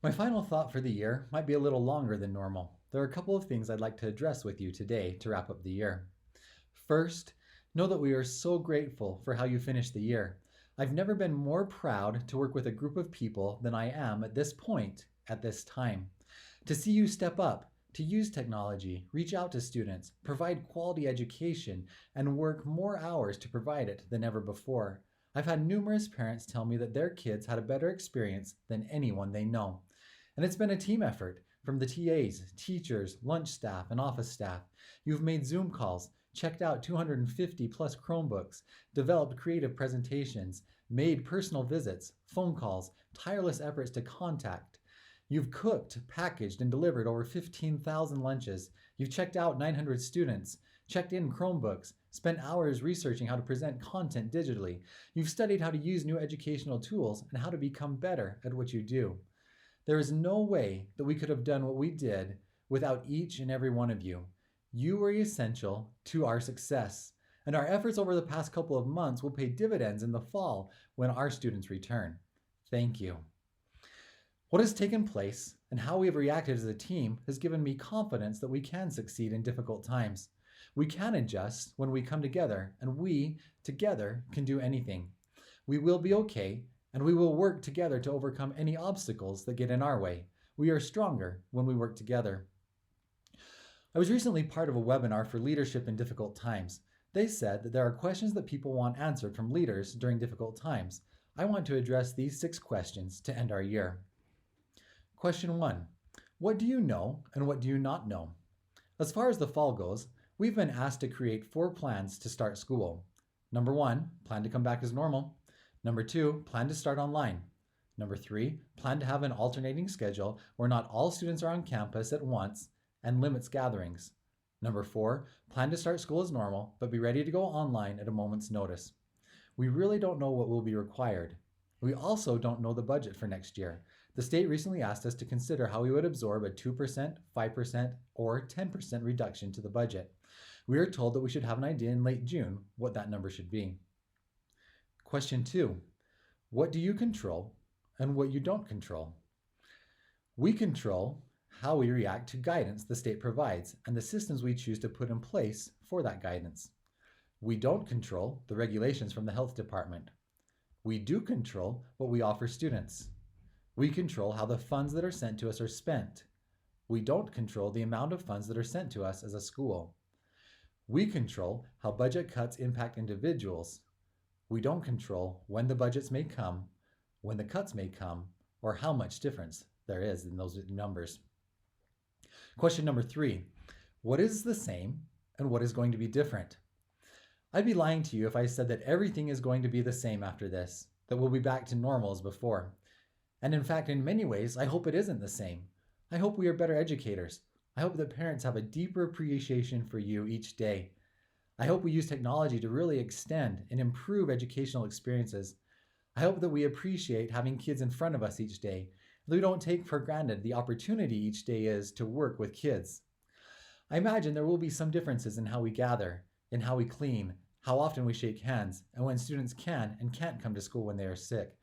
My final thought for the year might be a little longer than normal. There are a couple of things I'd like to address with you today to wrap up the year. First, know that we are so grateful for how you finished the year. I've never been more proud to work with a group of people than I am at this point, at this time. To see you step up, to use technology, reach out to students, provide quality education, and work more hours to provide it than ever before. I've had numerous parents tell me that their kids had a better experience than anyone they know. And it's been a team effort from the TAs, teachers, lunch staff, and office staff. You've made Zoom calls, checked out 250 plus Chromebooks, developed creative presentations, made personal visits, phone calls, tireless efforts to contact. You've cooked, packaged, and delivered over 15,000 lunches. You've checked out 900 students, checked in Chromebooks, spent hours researching how to present content digitally. You've studied how to use new educational tools and how to become better at what you do. There is no way that we could have done what we did without each and every one of you. You were essential to our success, and our efforts over the past couple of months will pay dividends in the fall when our students return. Thank you. What has taken place and how we have reacted as a team has given me confidence that we can succeed in difficult times. We can adjust when we come together, and we, together, can do anything. We will be okay, and we will work together to overcome any obstacles that get in our way. We are stronger when we work together. I was recently part of a webinar for leadership in difficult times. They said that there are questions that people want answered from leaders during difficult times. I want to address these 6 questions to end our year. Question 1. What do you know and what do you not know? As far as the fall goes, we've been asked to create 4 plans to start school. Number 1, plan to come back as normal. Number 2, plan to start online. Number 3, plan to have an alternating schedule where not all students are on campus at once and limits gatherings. Number 4, plan to start school as normal, but be ready to go online at a moment's notice. We really don't know what will be required. We also don't know the budget for next year. The state recently asked us to consider how we would absorb a 2%, 5%, or 10% reduction to the budget. We are told that we should have an idea in late June what that number should be. Question 2. What do you control and what you don't control? We control how we react to guidance the state provides and the systems we choose to put in place for that guidance. We don't control the regulations from the health department. We do control what we offer students. We control how the funds that are sent to us are spent. We don't control the amount of funds that are sent to us as a school. We control how budget cuts impact individuals. We don't control when the budgets may come, when the cuts may come, or how much difference there is in those numbers. Question number 3. What is the same and what is going to be different? I'd be lying to you if I said that everything is going to be the same after this, that we'll be back to normal as before. And in fact, in many ways, I hope it isn't the same. I hope we are better educators. I hope that parents have a deeper appreciation for you each day. I hope we use technology to really extend and improve educational experiences. I hope that we appreciate having kids in front of us each day, that we don't take for granted the opportunity each day is to work with kids. I imagine there will be some differences in how we gather, in how we clean, how often we shake hands, and when students can and can't come to school when they are sick.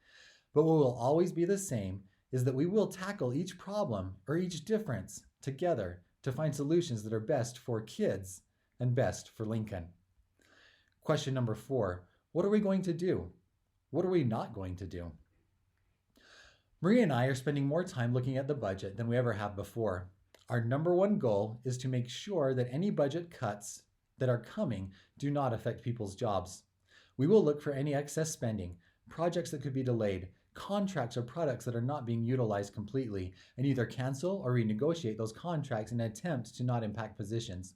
But what will always be the same is that we will tackle each problem or each difference together to find solutions that are best for kids and best for Lincoln. Question number 4. What are we going to do? What are we not going to do? Maria and I are spending more time looking at the budget than we ever have before. Our number 1 goal is to make sure that any budget cuts that are coming do not affect people's jobs. We will look for any excess spending, projects that could be delayed, contracts or products that are not being utilized completely, and either cancel or renegotiate those contracts in an attempt to not impact positions.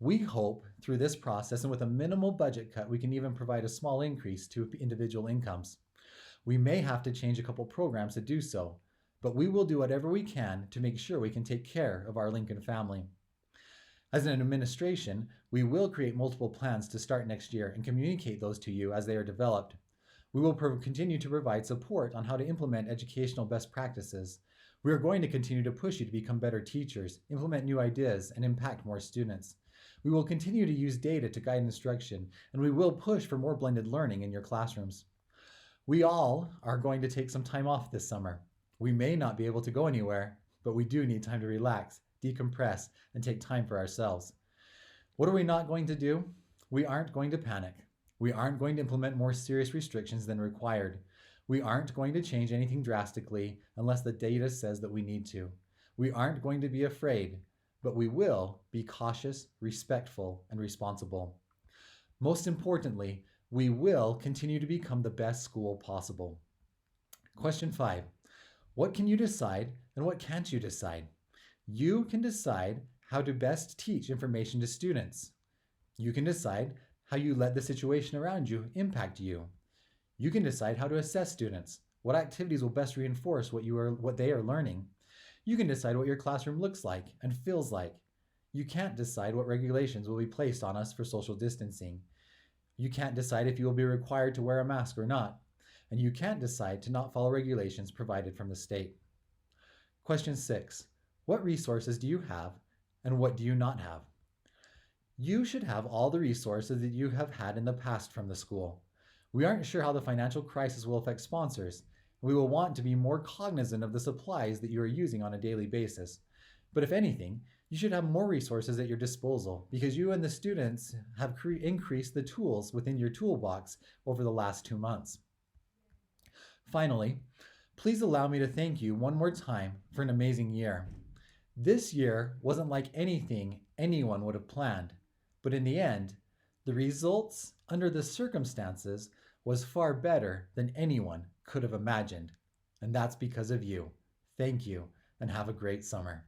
We hope through this process and with a minimal budget cut, we can even provide a small increase to individual incomes. We may have to change a couple programs to do so, but we will do whatever we can to make sure we can take care of our Lincoln family. As an administration, we will create multiple plans to start next year and communicate those to you as they are developed. We will continue to provide support on how to implement educational best practices. We are going to continue to push you to become better teachers, implement new ideas, and impact more students. We will continue to use data to guide instruction, and we will push for more blended learning in your classrooms. We all are going to take some time off this summer. We may not be able to go anywhere, but we do need time to relax, decompress, and take time for ourselves. What are we not going to do? We aren't going to panic. We aren't going to implement more serious restrictions than required. We aren't going to change anything drastically unless the data says that we need to. We aren't going to be afraid, but we will be cautious, respectful, and responsible. Most importantly, we will continue to become the best school possible. Question 5. What can you decide and what can't you decide? You can decide how to best teach information to students. You can decide how you let the situation around you impact you. You can decide how to assess students, what activities will best reinforce what they are learning. You can decide what your classroom looks like and feels like. You can't decide what regulations will be placed on us for social distancing. You can't decide if you will be required to wear a mask or not. And you can't decide to not follow regulations provided from the state. Question 6. What resources do you have and what do you not have? You should have all the resources that you have had in the past from the school. We aren't sure how the financial crisis will affect sponsors. We will want to be more cognizant of the supplies that you are using on a daily basis. But if anything, you should have more resources at your disposal because you and the students have increased the tools within your toolbox over the last 2 months. Finally, please allow me to thank you one more time for an amazing year. This year wasn't like anything anyone would have planned, but in the end, the results under the circumstances was far better than anyone could have imagined. And that's because of you. Thank you, and have a great summer.